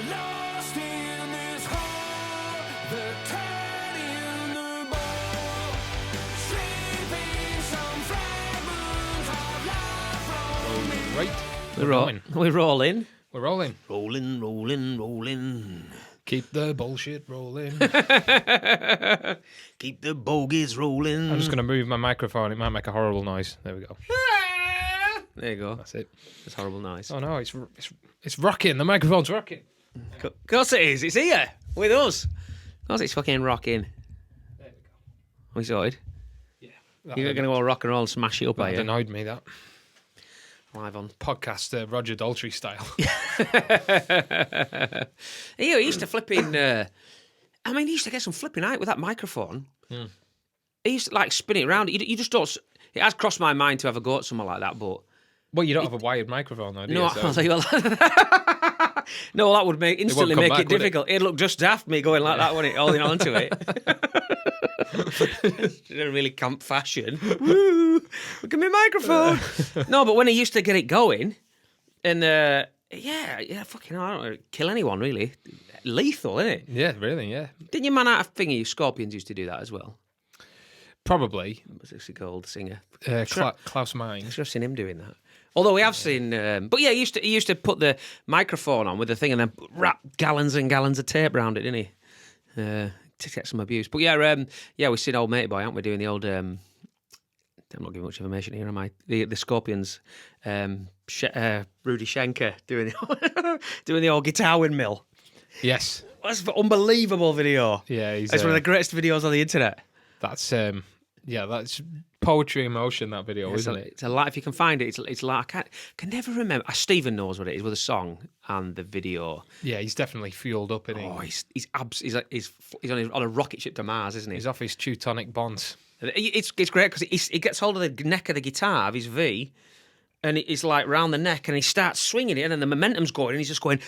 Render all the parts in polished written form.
lost in this hole, the cat in the bowl, sleeping some fragments of life from me. Right. We're rolling. We're rolling. We're rolling. Rolling, rolling, rolling. Keep the bullshit rolling. Keep the bogies rolling. I'm just going to move my microphone. It might make a horrible noise. There we go. There you go. That's it. It's horrible noise. Oh, no. It's rocking. The microphone's rocking. Of course it is. It's here with us. Of course it's fucking rocking. There we go. We sorted. Yeah. You're going to go rock and roll and smash it up, are That you? annoyed me, that. Live on. Podcast Roger Daltrey style. He used to flip in. He used to get some flipping out with that microphone. He used to like spin it around. You just don't. It has crossed my mind to have a go at something like that, but Well, you don't have a wired microphone, though, do no, you? I'll tell you what. No, that would instantly come make back, it would it? difficult. It'd look just daft me going like that, wouldn't it? Holding on to it. In a really camp fashion. Woo! Look at my microphone. No, but when he used to get it going, and fucking hell, I don't know, kill anyone really. Lethal, isn't it? Yeah, really, yeah. Didn't your man out of thingy, Scorpions used to do that as well? Probably. What's this called, the singer? Klaus Meine. I've seen him doing that. Although we have seen, but yeah, he used to put the microphone on with the thing and then wrap gallons and gallons of tape around it, didn't he? To get some abuse. But yeah, we've seen old matey boy, haven't we? Doing the old. I'm not giving much information here, am I? The Scorpions, Rudy Schenker doing the old guitar windmill. Yes. That's an unbelievable video. Yeah, It's one of the greatest videos on the internet. That's that's poetry in motion, that video, isn't it? It's a lot. If you can find it, it's like I can never remember. Stephen knows what it is with the song and the video. Yeah, he's definitely fueled up, isn't he? Oh, he's on a rocket ship to Mars, isn't he? He's off his Teutonic bonds. It's great because he gets hold of the neck of the guitar of his V, and it's like round the neck, and he starts swinging it, and then the momentum's going, and he's just going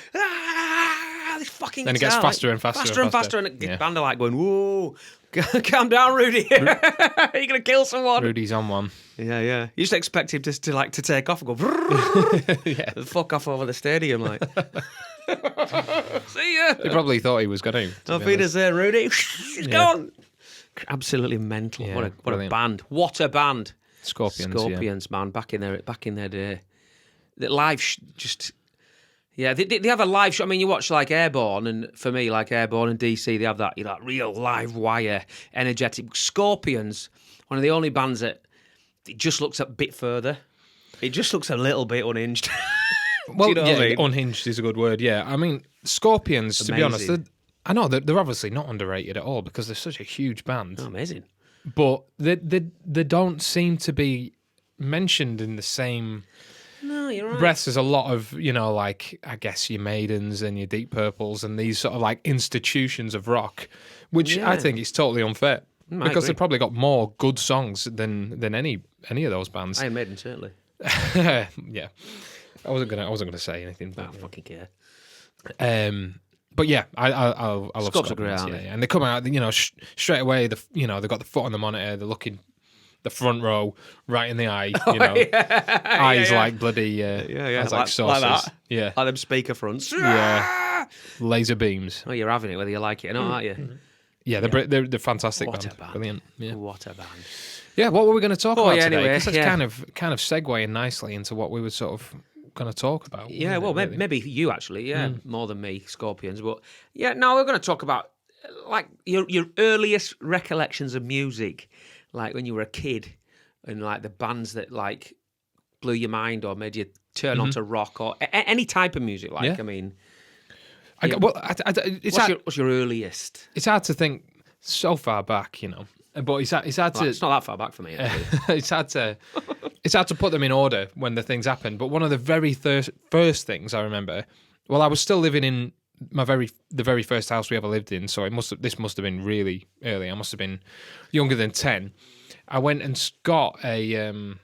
this fucking. Then it guitar, gets faster and faster and faster, and the Yeah. band are like going, whoa. Calm down, Rudy. You're gonna kill someone. Rudy's on one. Yeah. You just expect him to take off and go Yeah. fuck off over the stadium, like. See ya. They probably thought he was going to. Auf Wiedersehen, Rudy. He's gone. Absolutely mental. Yeah, What a brilliant. band. What a band. Scorpions, man. Back in their day. The live just. Yeah, they have a live show. I mean, you watch like Airborne, and for me, like Airborne and DC, they have that real live wire, energetic. Scorpions, one of the only bands that it just looks a bit further. It just looks a little bit unhinged. Well, you know what I mean? unhinged is a good word, yeah. I mean, Scorpions, to be honest, Amazing. I know they're obviously not underrated at all because they're such a huge band. Oh, amazing. But they don't seem to be mentioned in the same No, you're right. breaths as a lot of, like, I guess your Maidens and your Deep Purples and these sort of like institutions of rock, which Yeah. I think is totally unfair. I Because agree. they've probably got more good songs than any of those bands. Iron Maiden, certainly. Yeah. I wasn't gonna say anything, I but don't fucking care. but yeah, I love Scorps are great, Scorpions, aren't yeah, they? yeah. And they come out, straight away. They've got the foot on the monitor. They're looking the front row right in the eye. Eyes yeah. like bloody eyes like saucers. Like that. Yeah, Like them speaker fronts. yeah. Laser beams. Oh, you're having it whether you like it or not, aren't you? Yeah, they're fantastic. What band. a band. Brilliant. Yeah. What a band. Yeah. What were we going to talk Oh, about yeah, today? anyway, 'Cause that's yeah. kind of segueing nicely into what we were sort of going to talk about. Yeah, wasn't well, it, really? maybe you actually, more than me, Scorpions. But yeah, no, we're going to talk about like your earliest recollections of music, like when you were a kid, and like the bands that like blew your mind or made you turn onto rock or any type of music. Like, Yeah. I mean, what's your earliest? It's hard to think so far back, but it's hard Well, to. it's not that far back for me. Actually. it's hard to put them in order when the things happen. But one of the very first things I remember, I was still living in the very first house we ever lived in, so this must have been really early. I must have been younger than 10. I went and got a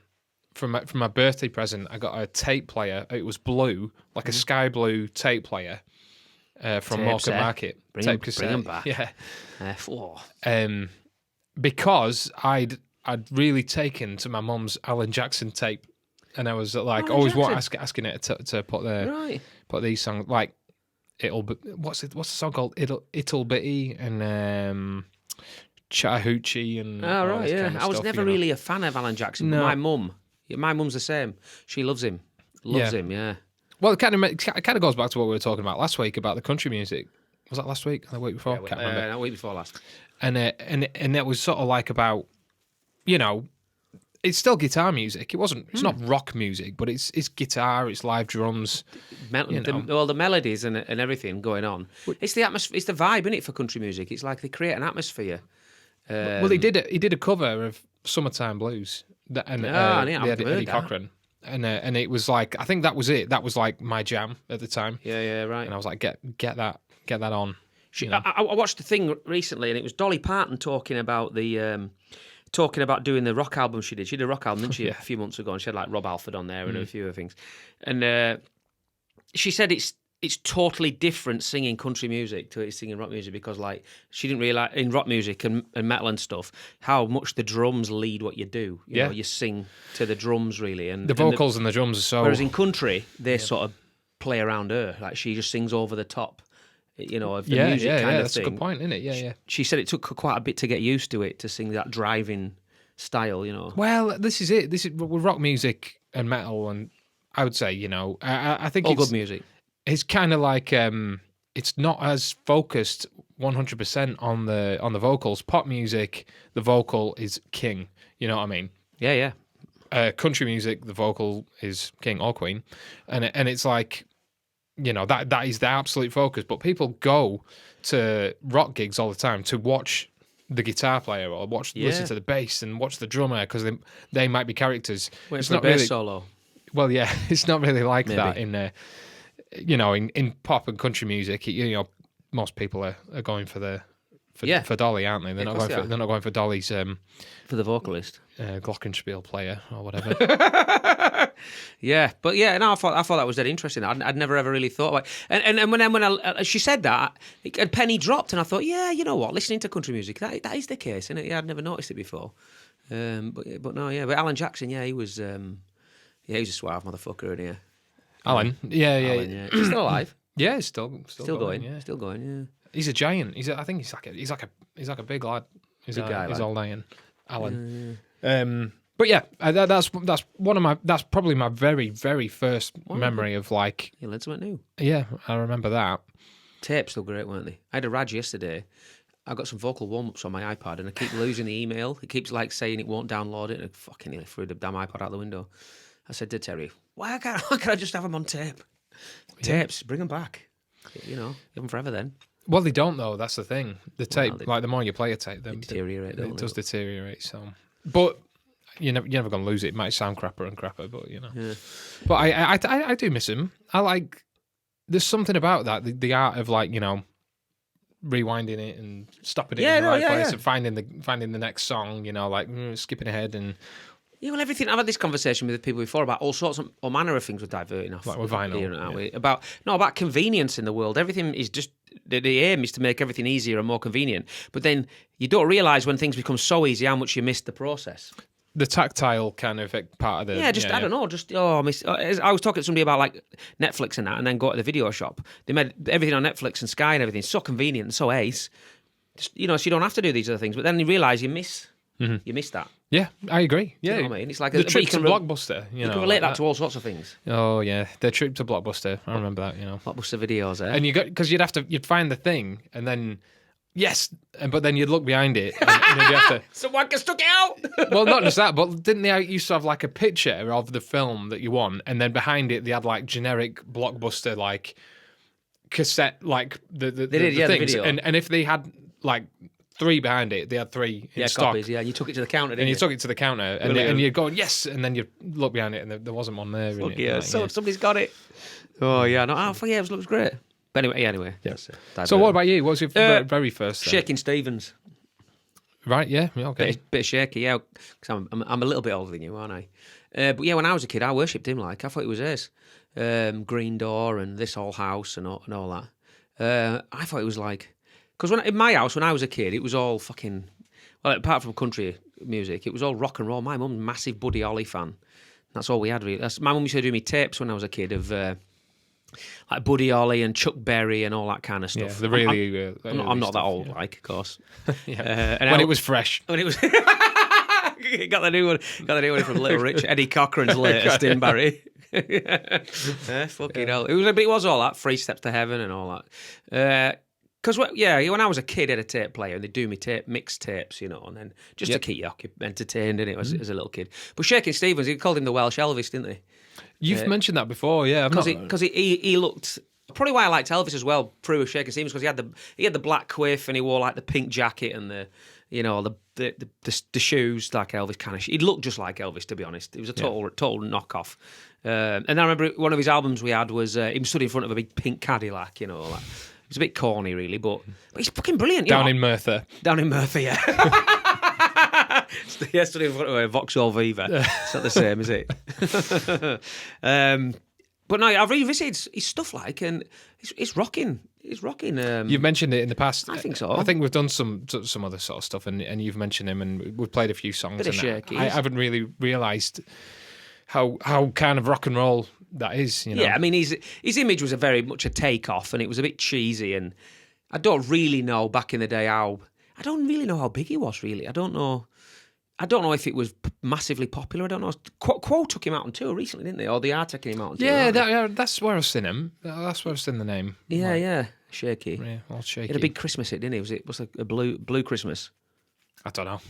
from my birthday present. I got a tape player. It was blue, like a sky blue tape player from Tapes, Market eh? Market. Bring Tape 'em- cassette. bring 'em back. Yeah. Because I'd really taken to my mum's Alan Jackson tape, and I was like Alan always Jackson? asking it to put Right. these songs like what's the song called? It'll Bitty and Chattahoochee and Oh, all right, this yeah. kind of I was stuff, never really a fan of Alan Jackson. No. But my mum's the same. She loves him. Loves him, yeah. Well, it kind of goes back to what we were talking about last week about the country music. Was that last week or the week before? Can't remember. A week before last. And it was sort of like about, it's still guitar music. It's not rock music, but it's guitar, it's live drums. The melodies and everything going on. It's the atmosphere. It's the vibe, isn't it, for country music? It's like they create an atmosphere. Well, he did a cover of Summertime Blues, and they had Eddie Cochran, and it was like, I think that was it. That was like my jam at the time. Yeah, right. And I was like, get that on. I watched the thing recently, and it was Dolly Parton talking about doing the rock album she did. She did a rock album, didn't she, a few months ago, and she had like Rob Halford on there and a few other things. And she said it's totally different singing country music to singing rock music, because like she didn't realise in rock music and metal and stuff how much the drums lead what you do. You know, you sing to the drums really, and the vocals and the drums are so. Whereas in country they sort of play around her, like she just sings over the top. Of the music kind of that's thing. a good point, isn't it? Yeah. She said it took her quite a bit to get used to it, to sing that driving style, Well, this is it. This is with rock music and metal, and I would say, I think all it's good music. It's kind of like it's not as focused 100% on the vocals. Pop music, the vocal is king. You know what I mean? Yeah. Country music, the vocal is king or queen, and it's like, that is the absolute focus. But people go to rock gigs all the time to watch the guitar player or listen to the bass and watch the drummer, because they might be characters. Wait it's for not the bass really solo. Well, yeah, it's not really like Maybe. that in pop and country music. Most people are going for for Dolly, aren't they? They're not going for Dolly's For the vocalist. glockenspiel player or whatever. Yeah, but no, I thought that was dead interesting. I'd never ever really thought about it. And when she said that, a penny dropped, and I thought, yeah, you know what, listening to country music, that is the case, isn't it? Yeah, I'd never noticed it before. But Alan Jackson, he was a suave motherfucker, isn't he? Alan, Yeah. He's still alive. Yeah, he's still going. Yeah. Still going. Yeah. He's a giant. I think he's like a big lad. He's old Ian. Alan. But yeah, that's probably my very, very first memory of like. You learned something new. Yeah, I remember that. Tapes still great, weren't they? I had a Raj yesterday. I got some vocal warm-ups on my iPad, and I keep losing the email. It keeps like saying it won't download it, and I fucking nearly threw the damn iPad out the window. I said to Terry, why can't I just have them on tape? Tapes, bring them back. You have them forever then. Well, they don't though. That's the thing. The tape, like the more you play a tape, They deteriorate. It does deteriorate. So, but you're never going to lose it. It might sound crapper and crapper, but Yeah. But I do miss him. I like. There's something about that. The art of like rewinding it and stopping it in the right place and finding the next song. Like skipping ahead and. Yeah, well, everything. I've had this conversation with people before about all sorts of all manner of things we're diverting off. Like with vinyl, here, aren't we? About convenience in the world. Everything is just the aim is to make everything easier and more convenient. But then you don't realise when things become so easy how much you miss the process. The tactile kind of part of the I don't know. I was talking to somebody about like Netflix and that, and then go to the video shop. They made everything on Netflix and Sky and everything so convenient and so ace. Just, so you don't have to do these other things. But then you realise you miss. Mm-hmm. You miss that. Yeah, I agree. Yeah, you know what I mean, it's like the trip to Blockbuster. You can relate that to all sorts of things. Oh yeah, the trip to Blockbuster. I remember that. Blockbuster videos. And because you'd find the thing, and then but then you'd look behind it, and you'd have to. Someone can stuck it out. Well, not just that, but didn't they used to have like a picture of the film that you want, and then behind it they had like generic Blockbuster like cassette like the things, the video. And if they had like 3 behind it, they had 3 in stock. Copies, yeah. You took it to the counter, didn't and you? took it to the counter, and you'd go, yes, and then you'd look behind it, and there wasn't one there. Fuck yeah, somebody's got it. Oh yeah, no, it looks great. But anyway. Yeah. So what about you? What was your very first? Shakin Stevens. Right. Yeah. Okay. Bit of shaky, yeah. Because I'm a little bit older than you, aren't I? But yeah, when I was a kid, I worshipped him. Like I thought he was ace. Green Door and This Old House and all that. I thought it was like. Because in my house, when I was a kid, it was all fucking... Well, apart from country music, it was all rock and roll. My mum's a massive Buddy Holly fan. That's all we had, really. My mum used to do me tapes when I was a kid of like Buddy Holly and Chuck Berry and all that kind of Yeah, stuff. the really. I'm not that stuff, old, yeah. like, of course. Yeah. And When I- it was fresh. When it was. Got the new one. Got the new one from Little Rich. Eddie Cochran's latest in Barry. Fucking hell. It was all that. 3 Steps to Heaven and all that. Because when I was a kid, I had a tape player and they'd do me mixed tapes, you know, and then just to keep you entertained, and it was as a little kid. But Shakin Stevens, he called him the Welsh Elvis, didn't they? You've mentioned that before, yeah. Because he looked. Probably why I liked Elvis as well through Shakin Stevens, because he had the black quiff and he wore like the pink jacket and the shoes like Elvis kind of. He looked just like Elvis, to be honest. It was a total knockoff. And I remember one of his albums we had was him stood in front of a big pink Cadillac, you know. Like, it was a bit corny, really, but he's fucking brilliant. Down in Merthyr. Down in Merthyr, yeah. Yeah, stood in front of a Vauxhall Viva. It's not the same, is it? But no, I've revisited his stuff, like, and it's rocking. It's rocking. You've mentioned it in the past. I think so. I think we've done some other sort of stuff, and you've mentioned him, and we've played a few songs. Bit of and Shakies. I haven't really realised how kind of rock and roll that is. You know? Yeah, I mean, his image was very much a takeoff, and it was a bit cheesy. And I don't really know back in the day how. I don't really know how big he was. Really, I don't know if it was massively popular. I don't know. Quo took him out on tour recently, didn't they? Or the Art taking him out on tour. Yeah, that's where I've seen him. That's where I've seen the name. Yeah. Shaky. Yeah, all Shaky. He had a big Christmas hit, didn't he? Was it a blue Christmas? I don't know.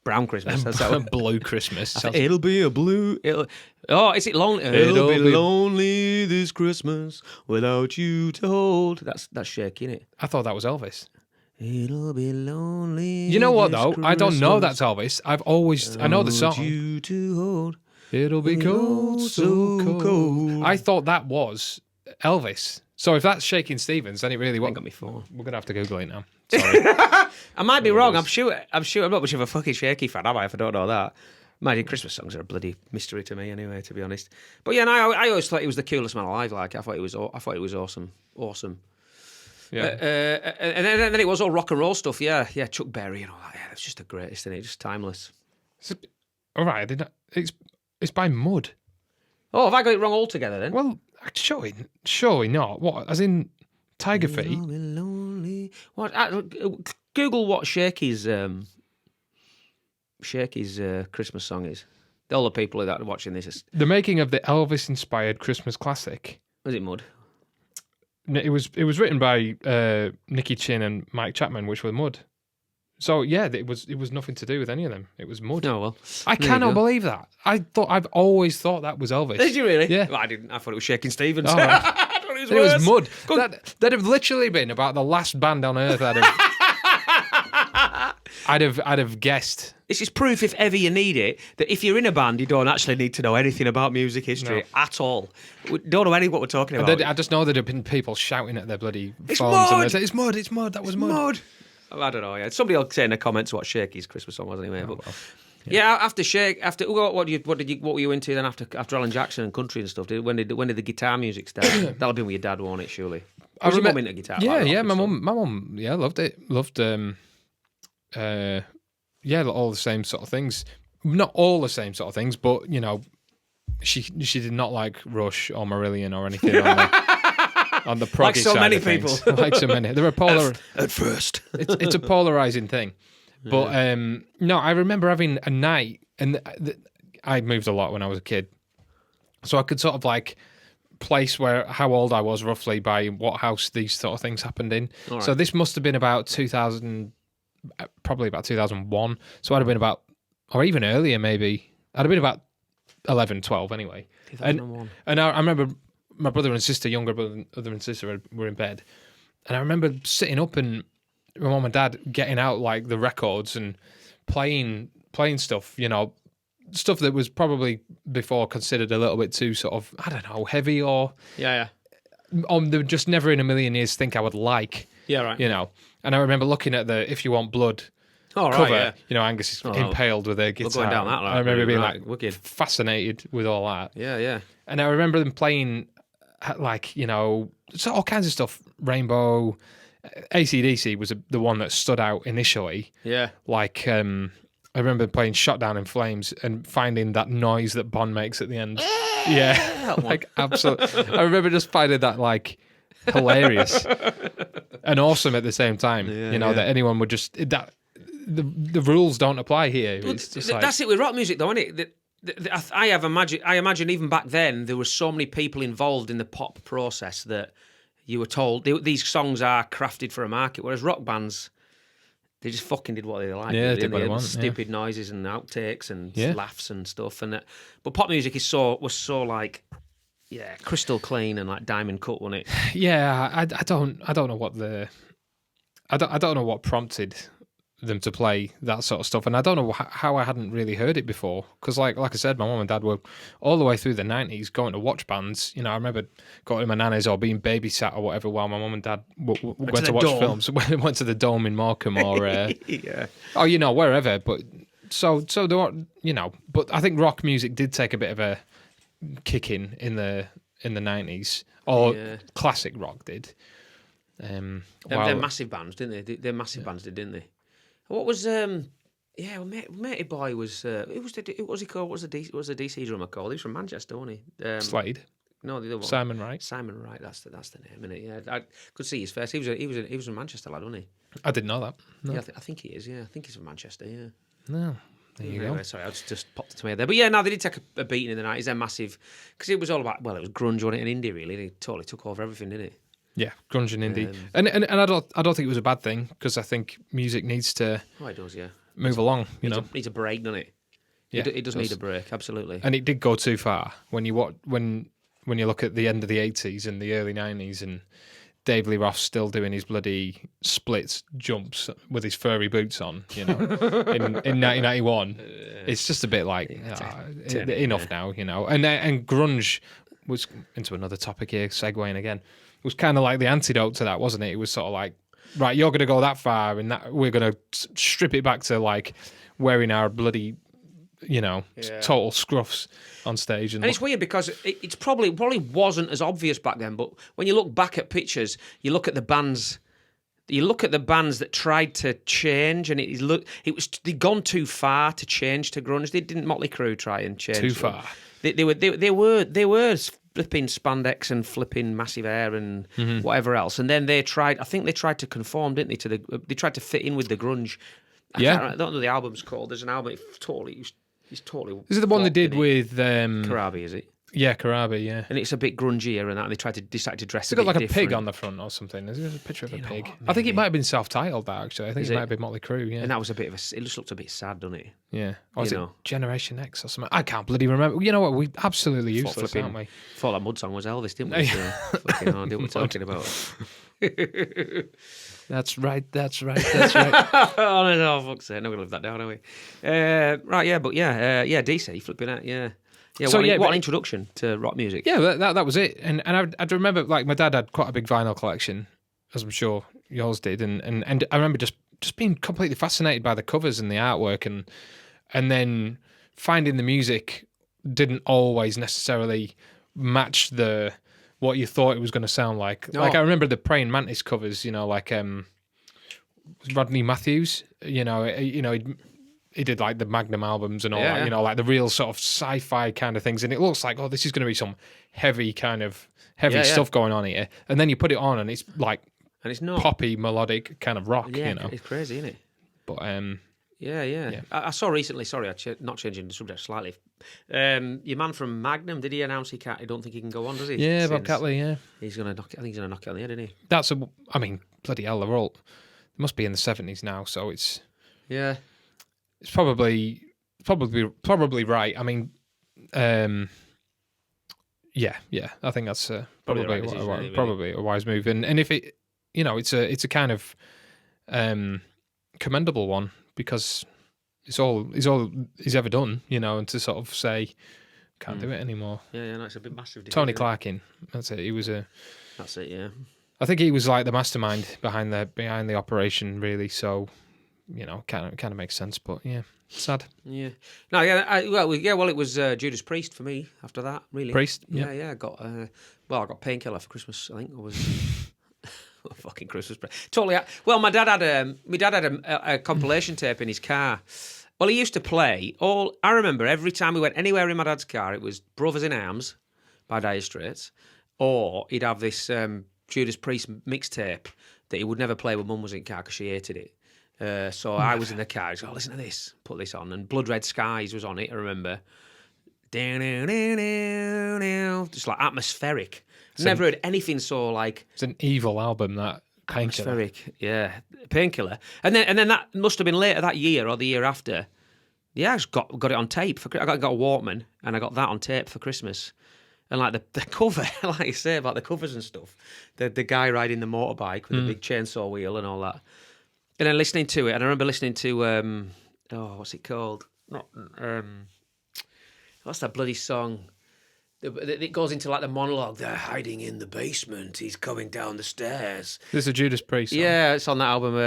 Brown Christmas. That's how Blue Christmas. it'll be a blue. Is it lonely? It'll be lonely this Christmas without you to hold. That's Shaky, isn't it? I thought that was Elvis. It'll be lonely. You know what this though? I don't know Christmas that's Elvis. I know the without song. You to hold. It'll be cold, so cold. I thought that was Elvis. So if that's Shakin Stevens, then it really was. Got me for. We're gonna have to Google it now. Sorry. I might be wrong. I'm sure. I'm not much of a fucking Shaky fan, am I? If I don't know that. Imagine Christmas songs are a bloody mystery to me, anyway. To be honest. But yeah, I always thought he was the coolest man alive. Like I thought he was awesome. Yeah. And then it was all rock and roll stuff. Yeah. Chuck Berry and all that. Yeah, it's just the greatest, isn't it? Just timeless. All right. It's by Mud. Oh, have I got it wrong altogether then? Well, surely not. What? As in Tiger Feet? I'll be lonely. What? Google what Shaky's Christmas song is. All the people that are watching this, The making of the Elvis-inspired Christmas classic. was it Mud? It was written by Nicky Chin and Mike Chapman, which were Mud. So yeah, it was nothing to do with any of them. It was Mud. Oh well, I there you cannot go. believe that. I've always thought that was Elvis. Did you really? Yeah. Well, I didn't. I thought it was Shakin Stevens. Oh, I thought it was It was worse. Mud. Good. That'd have literally been about the last band on earth I'd have guessed. This is proof, if ever you need it, that if you're in a band, you don't actually need to know anything about music history at all. We don't know any what we're talking about. I just know there'd have been people shouting at their bloody It's phones. And Mud! they'd say, it's Mud. That was Mud. Oh, I don't know. Yeah, somebody will say in the comments what Shaky's Christmas song was anyway. But well. yeah, after what were you into then after Alan Jackson and country and stuff? When did the guitar music start? That'll be with your dad, won't it? Surely. Was your mum into guitar? Yeah, like rock yeah. and My stuff? mum, yeah, loved it. Loved, all the same sort of things. Not all the same sort of things, but you know, she did not like Rush or Marillion or anything on the proggy Like so side many of things. people. Like so many. They're a polar. At first. It's a polarizing thing. But no, I remember having a night, and I moved a lot when I was a kid, so I could sort of like place how old I was roughly by what house these sort of things happened in. All right. So this must have been about 2000, probably about 2001. So I'd have been about, or even earlier maybe. I'd have been about 11, 12 anyway. 2001. And I remember my brother and sister, younger brother and sister, were in bed, and I remember sitting up and my mum and dad getting out like the records and playing stuff, you know, stuff that was probably before considered a little bit too sort of, I don't know, heavy or Yeah. they would just never in a million years think I would like, Yeah, right. you know. And I remember looking at the If You Want Blood All right, cover, yeah. you know, Angus is Oh, impaled with a guitar. going down that route, I remember being right, like wicked. fascinated with all that. Yeah. And I remember them playing, like, you know, so all kinds of stuff. Rainbow, AC/DC was the one that stood out initially. Yeah. Like, I remember playing Shot Down in Flames and finding that noise that Bond makes at the end. Yeah, like absolutely. I remember just finding that like hilarious and awesome at the same time. That anyone would just that the rules don't apply here. It's just like, that's it with rock music, though, isn't it? I imagine even back then there were so many people involved in the pop process that you were told these songs are crafted for a market, whereas rock bands, they just fucking did what they liked. Yeah, did what they had want, stupid noises and outtakes and Yeah. laughs and stuff. But pop music was so like, yeah, crystal clean and like diamond cut, wasn't it? yeah. I don't know what I don't know what prompted them to play that sort of stuff, and I don't know how I hadn't really heard it before, because like I said, my mum and dad were all the way through the 90s going to watch bands. I remember going to my nanny's or being babysat or whatever while my mum and dad went to watch films. Went to the Dome in Morecambe or Yeah. or wherever. But so there were, but I think rock music did take a bit of a kick in the 90s, or classic rock did. They're massive bands, didn't they? They're massive bands, didn't they? What was Matey Boy was who was he called? What was the DC drummer called? He was from Manchester, wasn't he? Slade. No, the other one. Simon Wright. Simon Wright. That's the name, isn't it? Yeah, I could see his face. He was a Manchester lad, wasn't he? I didn't know that. No. Yeah, I think he is. Yeah, I think he's from Manchester. Yeah. No. There you go. Sorry, I just popped it to me there. But yeah, no, they did take a beating in the 90s. They're massive because it was all about it was grunge on it and indie really. They totally took over everything, didn't it? Yeah, grunge and indie, and I don't think it was a bad thing, because I think music needs to. Oh, it does, yeah. Move along, needs a break, doesn't it? Yeah, it does need a break, absolutely. And it did go too far when you look at the end of the 80s and the early 90s, and Dave Lee Roth's still doing his bloody splits jumps with his furry boots on, in 1991. It's just a bit like enough now, and grunge was, into another topic here, segueing again, was kind of like the antidote to that, wasn't it? It was sort of like, right, you're going to go that far, and that we're going to strip it back to like wearing our bloody, total scruffs on stage. And it's weird because it's probably wasn't as obvious back then, but when you look back at pictures, you look at the bands that tried to change, and they'd gone too far to change to grunge. Didn't Motley Crue try and change too far? They were flipping spandex and flipping massive hair and whatever else, and then they tried to conform, didn't they? They tried to fit in with the grunge. I don't know what the album's called. There's an album. He's totally. Is it the one they did with Karabi? Is it? Yeah, Karabi. Yeah, and it's a bit grungier and that. They decided to dress. It's got like a pig on the front or something. There's a picture of a pig. I think it might have been self-titled. That actually, I think it might have been Motley Crue. Yeah, and that was a bit of a. It just looked a bit sad, doesn't it? Yeah. Or is it Generation X or something? I can't bloody remember. You know what? We absolutely useless, aren't we? Thought that mud song was Elvis, didn't we? So, fucking hell, I knew what we're talking about. That's right. Oh no, fuck's sake! No, we'll live that down, are we? Right, yeah, but DC flipping out, yeah. Yeah, so, what an introduction to rock music. Yeah, that was it. And I'd remember, like, my dad had quite a big vinyl collection, as I'm sure yours did, and I remember just being completely fascinated by the covers and the artwork, and then finding the music didn't always necessarily match what you thought it was going to sound like. No. Like, I remember the Praying Mantis covers, like Rodney Matthews, he did like the Magnum albums and all that, like the real sort of sci-fi kind of things. And it looks like, oh, this is going to be some heavy stuff going on here. And then you put it on and it's like, and it's not poppy, melodic kind of rock, It's crazy, isn't it? But, yeah. I saw recently, sorry, not changing the subject slightly. Your man from Magnum, did he announce he don't think he can go on, does he? Yeah, Bob Catley, yeah. He's going to knock it on the head, isn't he? Bloody hell, they're all, they must be in the 70s now, so it's... Yeah. It's probably right. I mean, yeah. I think that's probably a wise move. And if it, it's a kind of commendable one, because it's all he's ever done. And to sort of say can't do it anymore. Yeah. No, it's a bit massive. Tony Clarkin. That's it. He was That's it. Yeah. I think he was like the mastermind behind the operation, really. So. Kind of makes sense, but yeah, sad. Yeah. No, yeah. Well, it was Judas Priest for me after that. Really. Priest. Yeah. I got I got Painkiller for Christmas. I think it was fucking Christmas. Totally. Well, my dad had a compilation tape in his car, Well, he used to play all. I remember every time we went anywhere in my dad's car, it was Brothers in Arms by Dire Straits, or he'd have this Judas Priest mixtape that he would never play when Mum was in the car because she hated it. So I was in the car. He's like, oh, listen to this. Put this on, and Blood Red Skies was on it. I remember. Just like atmospheric. Never heard anything so like. It's an evil album, that Painkiller. Atmospheric, yeah, Painkiller, and then that must have been later that year or the year after. Yeah, I just got it on tape. I got a Walkman, and I got that on tape for Christmas. And like the cover, like you say about the covers and stuff, the guy riding the motorbike with the big chainsaw wheel and all that, and then listening to it. And I remember listening to what's it called? Not what's that bloody song? It goes into like the monologue. They're hiding in the basement. He's coming down the stairs. This is a Judas Priest song. Yeah, it's on that album.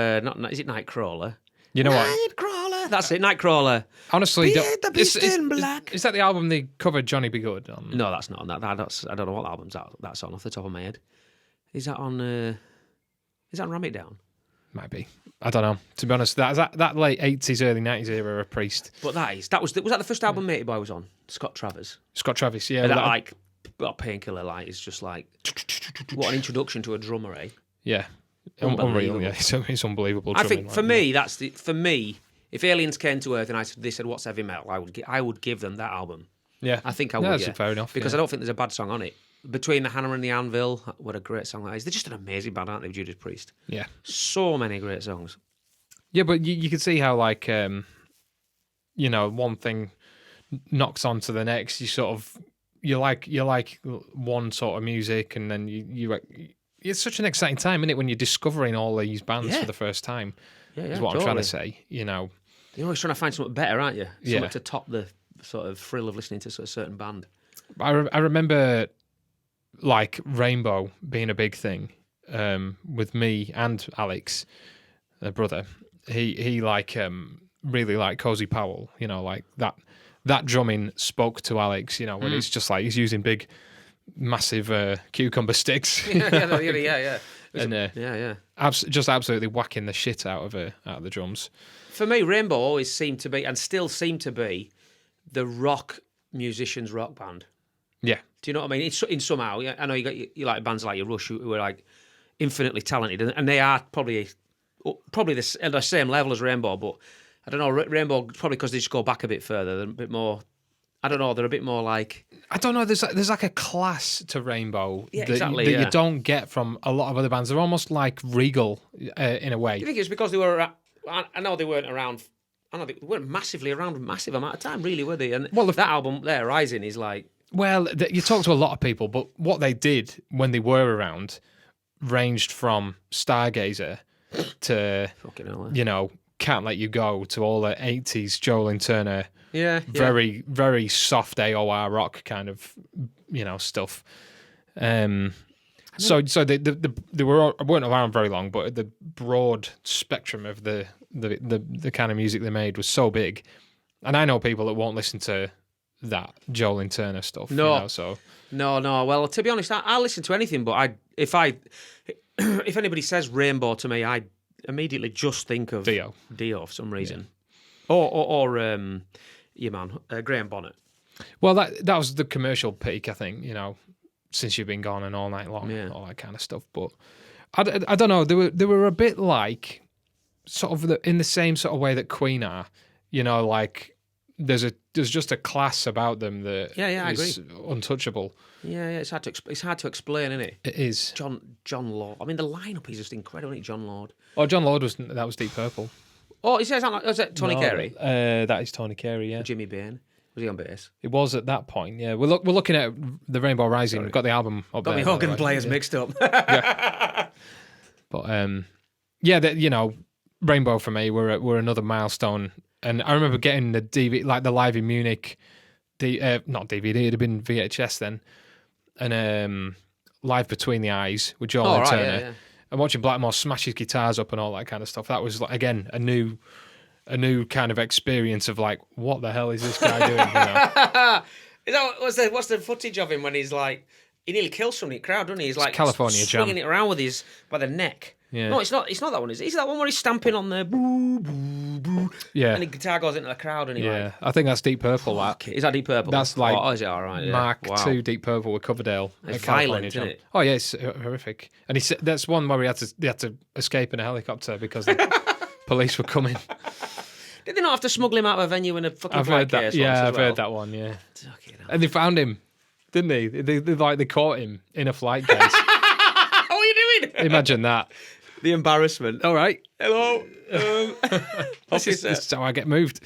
Is it Nightcrawler? You know what? Nightcrawler. That's it, Nightcrawler. Honestly, The Beast in Black. Is that the album they covered Johnny Be Good on? No, that's not on that. I don't know what album's that's on off the top of my head. Is that on Ram It Down? Might be. I don't know. To be honest, that late 80s, early 90s era of Priest. But was that the first album Matey Boy was on? Scott Travers. Scott Travis, yeah. And that like Painkiller, like is just like what an introduction to a drummer, eh? Yeah. Unreal, yeah. It's unbelievable. I think for me, if aliens came to Earth and they said what's heavy metal, I would give them that album. Yeah. I think I would. That's fair enough. Because I don't think there's a bad song on it. Between the Hammer and the Anvil, what a great song that is. They're just an amazing band, aren't they, Judas Priest? Yeah. So many great songs. Yeah, but you can see how, like, one thing knocks onto the next. You like one sort of music, and then you it's such an exciting time, isn't it, when you're discovering all these bands for the first time? Yeah, is what I'm trying to say. You're always trying to find something better, aren't you? Something Yeah. to top the sort of thrill of listening to a certain band. I remember, like, Rainbow being a big thing with me and Alex, brother. He really liked Cozy Powell. Like that drumming spoke to Alex. When it's just like he's using big, massive cucumber sticks. Yeah. And just absolutely whacking the shit out of the drums. For me, Rainbow always seemed to be, and still seem to be, the rock musicians' rock band. Yeah. Do you know what I mean? In somehow, yeah, I know you like bands like your Rush who are like infinitely talented, and they are probably the same level as Rainbow, but I don't know. Rainbow probably because they just go back a bit further. They're a bit more. I don't know. They're a bit more like. I don't know. There's like a class to Rainbow that you don't get from a lot of other bands. They're almost like Regal in a way. Do you think it's because they were? I know they weren't around. I know they weren't massively around a massive amount of time, really, were they? And that album there, Rising, is like. Well, you talk to a lot of people, but what they did when they were around ranged from Stargazer to, Can't Let You Go to all the 80s Joel and Turner, very, very soft AOR rock kind of, stuff. So they weren't around very long, but the broad spectrum of the kind of music they made was so big. And I know people that won't listen to that Joel and Turner stuff. No. So No. Well, to be honest, I'll listen to anything, but if anybody says Rainbow to me, I immediately just think of Dio for some reason, or your man Graham Bonnet. Well, that was the commercial peak, I think. Since You've Been Gone and All Night Long, all that kind of stuff. But I don't know. They were a bit like sort of in the same sort of way that Queen are. Like. There's just a class about them that is untouchable. Yeah, it's hard to explain, isn't it? It is. John Lord. I mean, the lineup is just incredible, isn't it? John Lord. Oh, John Lord was Deep Purple. Oh, is that Tony Carey? That is Tony Carey. Yeah. Jimmy Bain. Was he on bass? It was at that point. Yeah, we're looking at the Rainbow Rising. Sorry. We've got the album up there. Got me organ players mixed up. Yeah. But Rainbow for me were another milestone. And I remember getting the DVD, like the Live in Munich, not DVD, it'd have been VHS then, and Live Between the Eyes with Joel and Turner, and watching Blackmore smash his guitars up and all that kind of stuff. That was like, again a new kind of experience of like, what the hell is this guy doing? Is that what's the footage of him when he's like he nearly kills somebody in the crowd, doesn't he? He's like California swinging Jam. it around by the neck. Yeah. No, it's not. It's not that one. Is it? Is that one where he's stamping on the boo boo boo? Yeah. And the guitar goes into the crowd, and he Yeah, I think that's Deep Purple. That is that Deep Purple? That's like oh, is it all right? Yeah. Mark Wow. II Deep Purple with Coverdale. It's at California violent, isn't Jam. it? Oh yeah, it's horrific. And that's one where they had to escape in a helicopter because the police were coming. Did they not have to smuggle him out of a venue in a fucking I've flight heard that. case? Yeah, once I've as well? heard that one. Yeah, Fucking hell. and they found him, didn't they? They caught him in a flight case. what are you doing? Imagine that. The embarrassment. All right. Hello. This is how I get moved.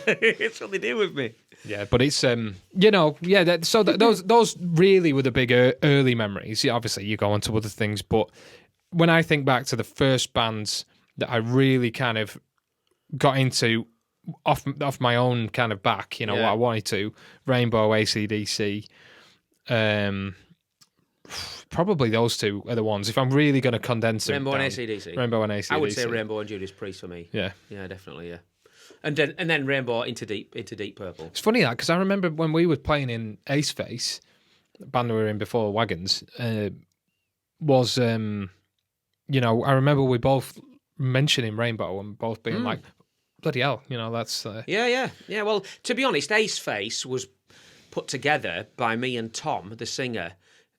It's what they do with me. Yeah, but it's those really were the big early memories. Yeah, obviously you go on to other things, but when I think back to the first bands that I really kind of got into off my own kind of back, what I wanted to, Rainbow, AC/DC, probably those two are the ones. If I'm really going to condense them, Rainbow and AC/DC. Rainbow and AC/DC. I would say Rainbow and Judas Priest for me. Yeah, Yeah, definitely. Yeah. And then Rainbow into Deep Purple. it's funny that because I remember when we were playing in Ace Face, the band we were in before Wagons, I remember we both mentioning Rainbow and both being like, bloody hell, that's Yeah. Well, to be honest, Ace Face was put together by me and Tom, the singer.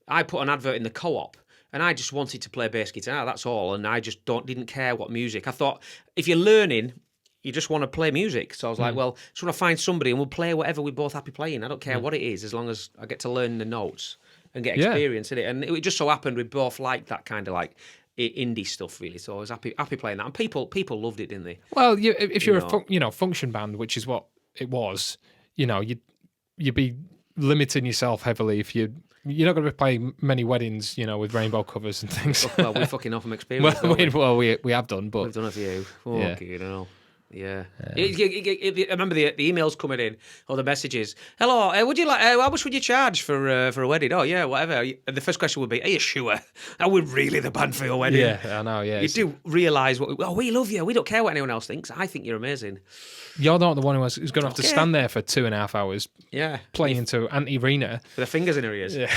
I put an advert in the Co-op, and I just wanted to play bass guitar. That's all, and I just didn't care what music. I thought if you're learning, you just want to play music. So I was like, well, just want to find somebody, and we'll play whatever we're both happy playing. I don't care what it is, as long as I get to learn the notes and get experience in it. And it just so happened we both liked that kind of like indie stuff, really. So I was happy playing that, and people loved it, didn't they? Well, if you're a function band, which is what it was, you'd be limiting yourself heavily if you're not going to be playing many weddings, with rainbow covers and things. Well, we fucking know from experience. We have done, but we've done a few. Yeah. Fucking hell. Yeah. I remember the emails coming in or the messages. Hello, would you like? How much would you charge for a wedding? Oh yeah, whatever. And the first question would be, "Are you sure? Are we really the band for your wedding?" Yeah, I know. Yeah, You do realise we love you. We don't care what anyone else thinks. I think you're amazing. You're not the one who's going to have to stand there for 2.5 hours. Yeah, playing to Auntie Rena with her fingers in her ears. Yeah,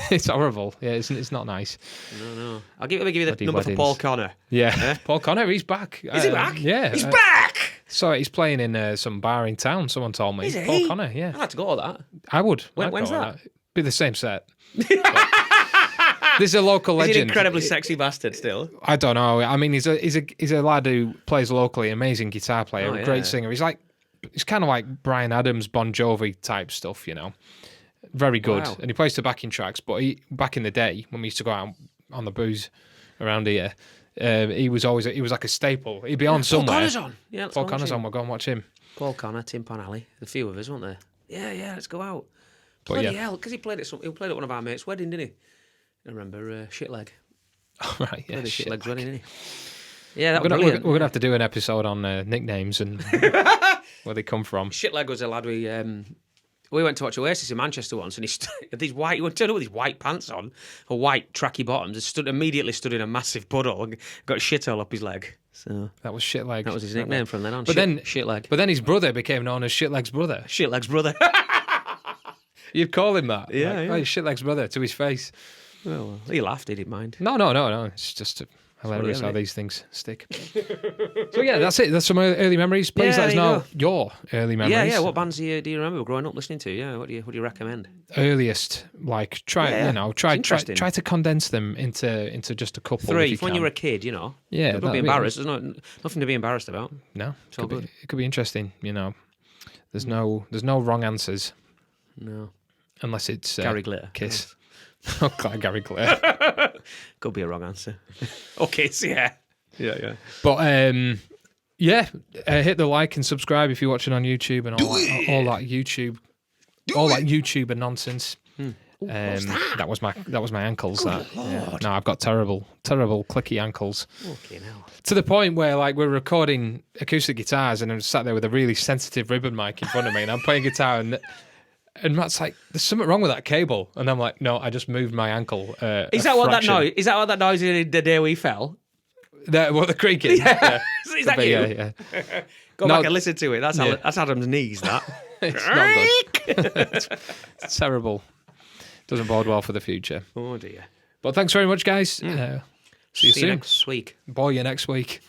it's horrible. Yeah, it's not nice. No. Let me give you the Bloody number weddings. for Paul Connor. Yeah, Paul Connor, he's back. Is he back? Yeah, he's back. So he's playing in some bar in town. Someone told me. Is he? Paul Connor. Yeah, I'd like to go to that. I would. When's I'd go that? to Be the same set. This is a local He's legend. an incredibly sexy bastard still. I don't know. I mean, he's a lad who plays locally, amazing guitar player, Oh, yeah. great singer. He's kind of like Bryan Adams, Bon Jovi type stuff, Very good, Wow. and he plays to backing tracks. But back in the day when we used to go out on the booze around here, he was like a staple. He'd be on somewhere. Paul Connor's on. Yeah, Paul Connor's on. We'll go and watch him. Paul Connor, Tim Panelli, a few of us, weren't there? Yeah, let's go out. But Bloody yeah. hell, because he played at one of our mates' wedding, didn't he? I remember Shitleg. Right, yeah. Played at Shit. Shitleg's wedding, didn't he? Yeah, that We're was brilliant. gonna have to do an episode on nicknames and where they come from. Shitleg was a lad we went to watch Oasis in Manchester once, and he turned up with these white pants on, or white tracky bottoms, and immediately stood in a massive puddle and got shit all up his leg. So That was Shitleg. that was his nickname from then on. But then Shitleg. But then his brother became known as Shitleg's brother. Shitleg's brother. You'd call him that. Yeah, like, yeah. Oh, Shitleg's brother to his face. Well, he laughed. He didn't mind. No. It's just hilarious how isn't it? these things stick. So yeah, that's it. That's some early memories. Please Yeah, let us there you know go. your early memories. Yeah. What bands do you remember growing up listening to? Yeah. What do you recommend? Earliest, like try It's interesting. try to condense them into just a couple. Three. if When can. you were a kid, Yeah, don't that'd be embarrassed. There's nothing to be embarrassed about. No, It's all good. it could be interesting. There's no wrong answers No. unless it's Gary Glitter. Kiss. Oh, Gary Glitter. Could be a wrong answer. Okay, so yeah. But hit the like and subscribe if you're watching on YouTube and all that YouTuber nonsense. That was my ankles. Yeah. No, I've got terrible clicky ankles. Okay, now. To the point where we're recording acoustic guitars and I'm sat there with a really sensitive ribbon mic in front of me and I'm playing guitar and Matt's like, "There's something wrong with that cable," and I'm like, "No, I just moved my ankle." Is that what that noise? Is that what that noise did the day we fell? The creaking? Yeah. Is that you? Yeah. Go No. back and listen to it. That's that's Adam's knees. That. It's not good. It's terrible. Doesn't bode well for the future. Oh dear. But thanks very much, guys. See you soon. next week. Boy, you next week.